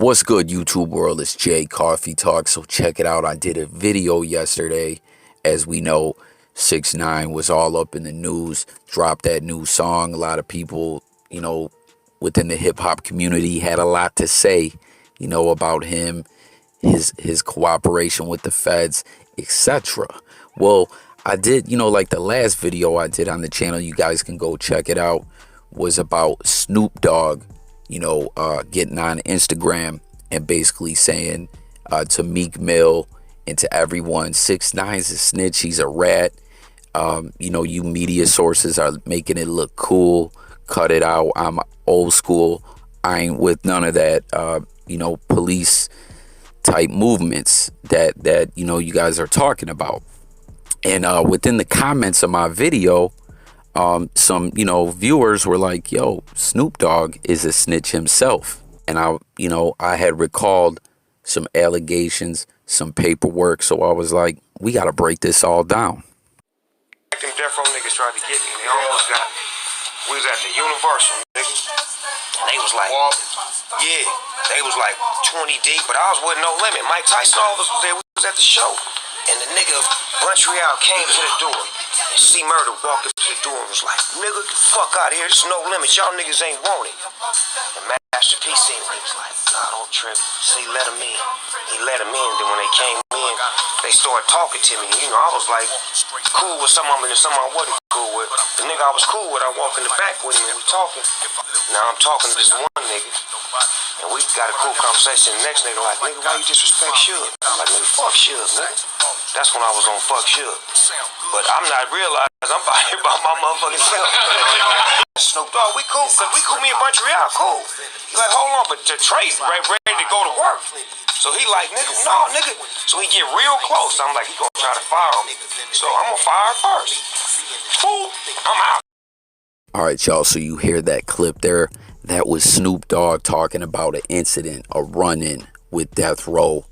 What's good, YouTube world? It's Jay Coffee Talk. So check it out. I did a video yesterday. As we know, 6ix9ine was all up in the news, dropped that new song. A lot of people, within the hip hop community had a lot to say, about him, his cooperation with the feds, etc. Well, I did, like the last video I did on the channel, you guys can go check it out, was about Snoop Dogg, getting on Instagram and basically saying to Meek Mill and to everyone, 6ix9ine's a snitch, he's a rat. You media sources are making it look cool. Cut it out. I'm old school. I ain't with none of that, police type movements that you guys are talking about. And within the comments of my video, some viewers were like, yo, Snoop Dogg is a snitch himself. And I had recalled some allegations, some paperwork, so I was like, we got to break this all down. Them death row niggas tried to get me. They almost got me. We was at the Universal, nigga. They was like, yeah, they was like 20 deep, but I was with No Limit. Mike Tyson, all of us was there. We was at the show. And the nigga, Montreal, came to the door. And C Murder walked up to the door and was like, nigga, get the fuck out of here. This is No Limit. Y'all niggas ain't want it. And Master P seen him. He was like, nah, don't trip. See, let him in. He let him in. Then when they came in, they started talking to me. I was like, cool with some of them and some I wasn't cool with. The nigga I was cool with, I walk in the back with him and we talking. Now I'm talking to this one nigga. And we got a cool conversation. The next nigga like, nigga, why you disrespect Suge? I'm like, nigga, fuck Suge, nigga. That's when I was on fuck Suge. But I'm not realizing I'm out here by my motherfucking self. Snoop Dogg, we cool, cause we cool, me in Montreal, cool. He like, hold on, but Trey's ready to go to work. So he like, nigga, no, nigga. So he get real close. I'm like, he gonna try to fire me. So I'm gonna fire first. Fool, I'm out. All right, y'all, so you hear that clip there? That was Snoop Dogg talking about an incident, a run-in with Death Row.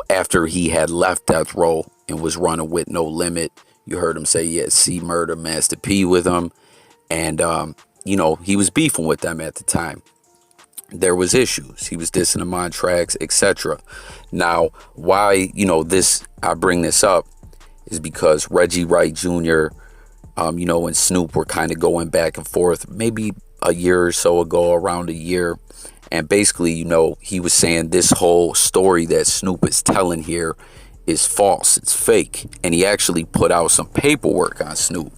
After he had left Death Row and was running with No Limit, you heard him say he had C Murder, Master P with him. And, he was beefing with them at the time. There was issues. He was dissing them on tracks, etc. Now, why, I bring this up is because Reggie Wright Jr., and Snoop were kind of going back and forth maybe a year or so ago, around a year. And basically, he was saying this whole story that Snoop is telling here is false. It's fake. And he actually put out some paperwork on Snoop.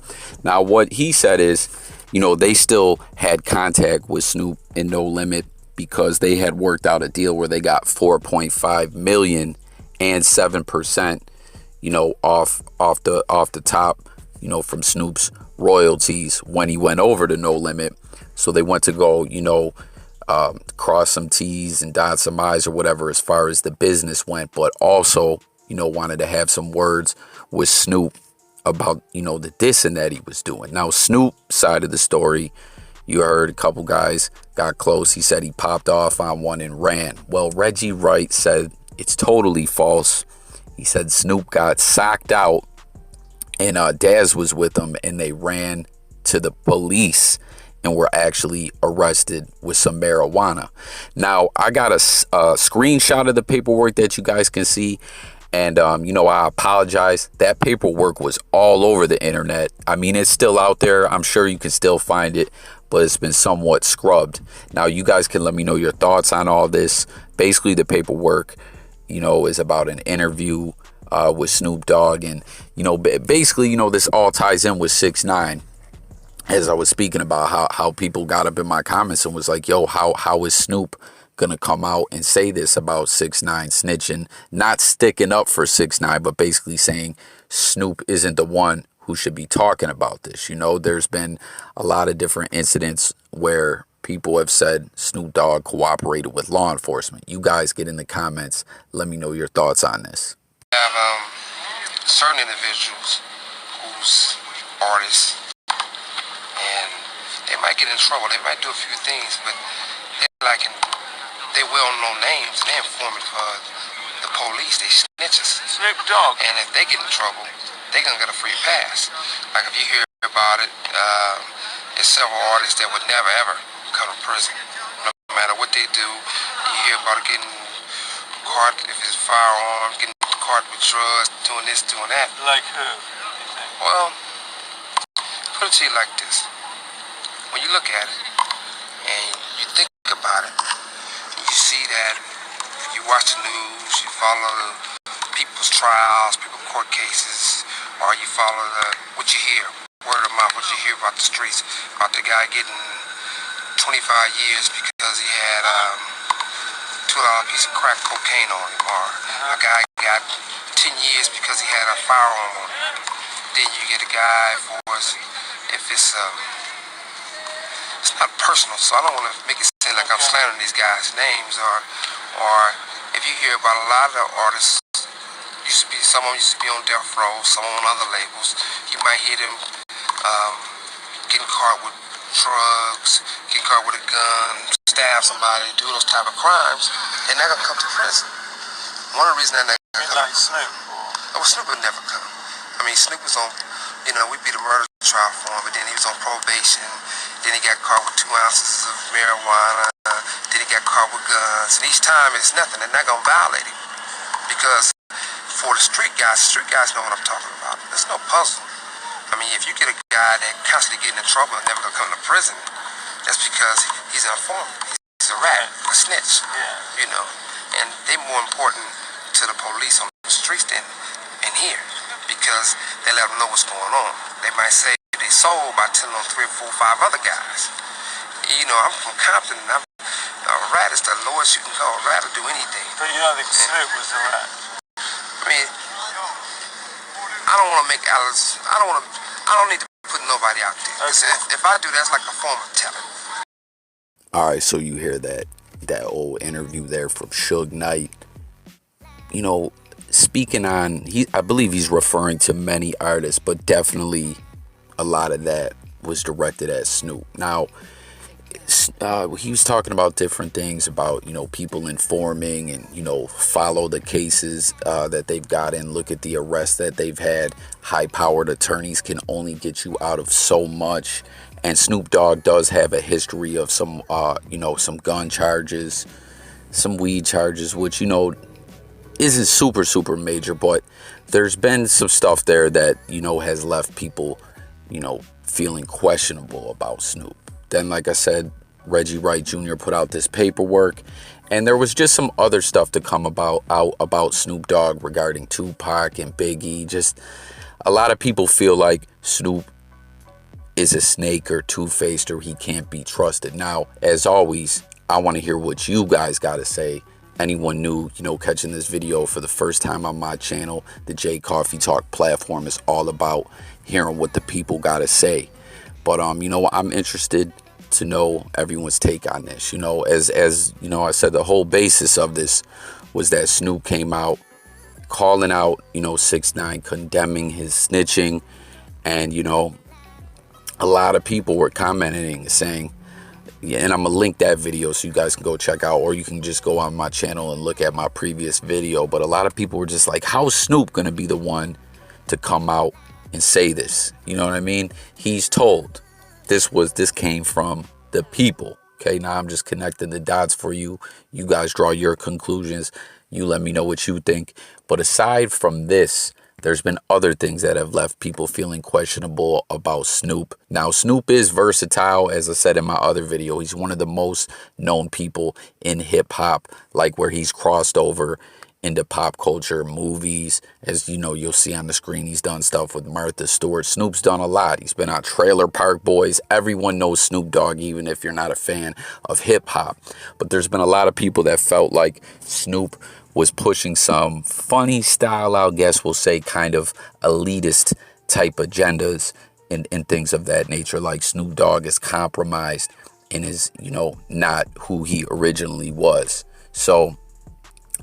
Now, what he said is, they still had contact with Snoop and No Limit because they had worked out a deal where they got 4.5 million and 7%, off the top, from Snoop's royalties when he went over to No Limit. So they went to go, cross some T's and dot some I's or whatever as far as the business went, but also, wanted to have some words with Snoop about, the dissing that he was doing. Now, Snoop's side of the story, you heard a couple guys got close. He said he popped off on one and ran. Well, Reggie Wright said it's totally false. He said Snoop got socked out and Daz was with him and they ran to the police and were actually arrested with some marijuana. Now, I got a screenshot of the paperwork that you guys can see. And, I apologize. That paperwork was all over the internet. I mean, it's still out there. I'm sure you can still find it, but it's been somewhat scrubbed. Now, you guys can let me know your thoughts on all this. Basically, the paperwork, is about an interview with Snoop Dogg. And, basically, this all ties in with 6ix9ine. As I was speaking about how people got up in my comments and was like, yo, how is Snoop gonna come out and say this about 6ix9ine snitching, not sticking up for 6ix9ine, but basically saying Snoop isn't the one who should be talking about this. There's been a lot of different incidents where people have said Snoop Dogg cooperated with law enforcement. You guys get in the comments. Let me know your thoughts on this. I have certain individuals who's artists, and they might get in trouble. They might do a few things, but they well-known names. They informant for the police. They snitches. Snoop Dogg. And if they get in trouble, they gonna get a free pass. Like if you hear about it, there's several artists that would never ever come to prison. No matter what they do, you hear about getting caught if it's firearm, getting caught with drugs, doing this, doing that. Like who? Well, put it to you like this. When you look at it and you think about it, you see that you watch the news, you follow people's trials, people's court cases, or you follow what you hear, word of mouth, what you hear about the streets, about the guy getting 25 years because he had $2 piece of crack cocaine on him, or a guy got 10 years because he had a firearm on him. Then you get a guy for if it's not personal, so I don't want to make it seem like I'm slandering these guys' names, or if you hear about a lot of the artists, some of them used to be on death row, some on other labels, you might hear them getting caught with drugs, get caught with a gun, stab somebody, do those type of crimes, they're not gonna come to prison. One of the reasons they're not gonna come, like Snoop. Oh, Snoop would never come. I mean, Snoop was on, we beat a murder trial for him, but then he was on probation. Then he got caught with 2 ounces of marijuana. Then he got caught with guns. And each time it's nothing. They're not gonna violate him because for the street guys know what I'm talking about. There's no puzzle. I mean, if you get a guy that constantly getting in trouble and never gonna come to prison, that's because he's an informant. He's a rat, a snitch. And they're more important to the police on the streets than in here, because they let them know what's going on. They might say they sold by telling on 3 or 4 or 5 other guys. I'm from Compton, and a rat is the lowest you can call. A rat will do anything. But you don't think Snoop was a rat? I mean, I don't want to make Alice. I don't need to put nobody out there. Okay. If I do, that's like a form of telling. All right, so you hear that old interview there from 6ix9ine. Speaking on, I believe he's referring to many artists, but definitely a lot of that was directed at Snoop. Now, he was talking about different things about, people informing and, follow the cases that they've gotten, look at the arrests that they've had. High-powered attorneys can only get you out of so much. And Snoop Dogg does have a history of some, some gun charges, some weed charges, which, isn't super major, but there's been some stuff there that, has left people, feeling questionable about Snoop. Then, like I said, Reggie Wright Jr. put out this paperwork, and there was just some other stuff to come out about Snoop Dogg regarding Tupac and Biggie. Just a lot of people feel like Snoop is a snake or two-faced, or he can't be trusted. Now, as always, I want to hear what you guys got to say. Anyone new, catching this video for the first time on my channel, the J Coffee Talk platform is all about hearing what the people got to say. But, I'm interested to know everyone's take on this. As I said, the whole basis of this was that Snoop came out calling out, 6ix9ine, condemning his snitching. And, a lot of people were commenting and saying, yeah, and I'm going to link that video so you guys can go check out, or you can just go on my channel and look at my previous video. But a lot of people were just like, how's Snoop going to be the one to come out and say this? You know what I mean? He's told this came from the people. Okay, now I'm just connecting the dots for you. You guys draw your conclusions. You let me know what you think. But aside from this, there's been other things that have left people feeling questionable about Snoop. Now, Snoop is versatile. As I said in my other video, he's one of the most known people in hip hop, like where he's crossed over into pop culture, movies. As you'll see on the screen, he's done stuff with Martha Stewart. Snoop's done a lot. He's been on Trailer Park Boys. Everyone knows Snoop Dogg, even if you're not a fan of hip hop. But there's been a lot of people that felt like Snoop was pushing some funny style, I guess we'll say, kind of elitist type agendas and things of that nature. Like Snoop Dogg is compromised and is, not who he originally was. So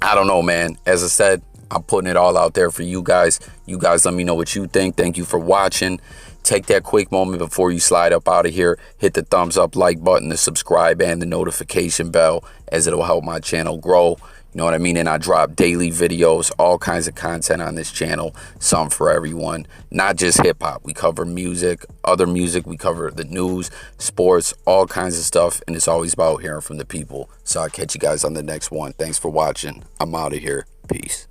I don't know, man. As I said, I'm putting it all out there for you guys. You guys let me know what you think. Thank you for watching. Take that quick moment before you slide up out of here. Hit the thumbs up, like button, the subscribe, and the notification bell. as it'll help my channel grow. You know what I mean? And I drop daily videos, all kinds of content on this channel, some for everyone, not just hip hop. We cover music, other music, we cover the news, sports, all kinds of stuff. And it's always about hearing from the people. So I'll catch you guys on the next one. Thanks for watching. I'm out of here. Peace.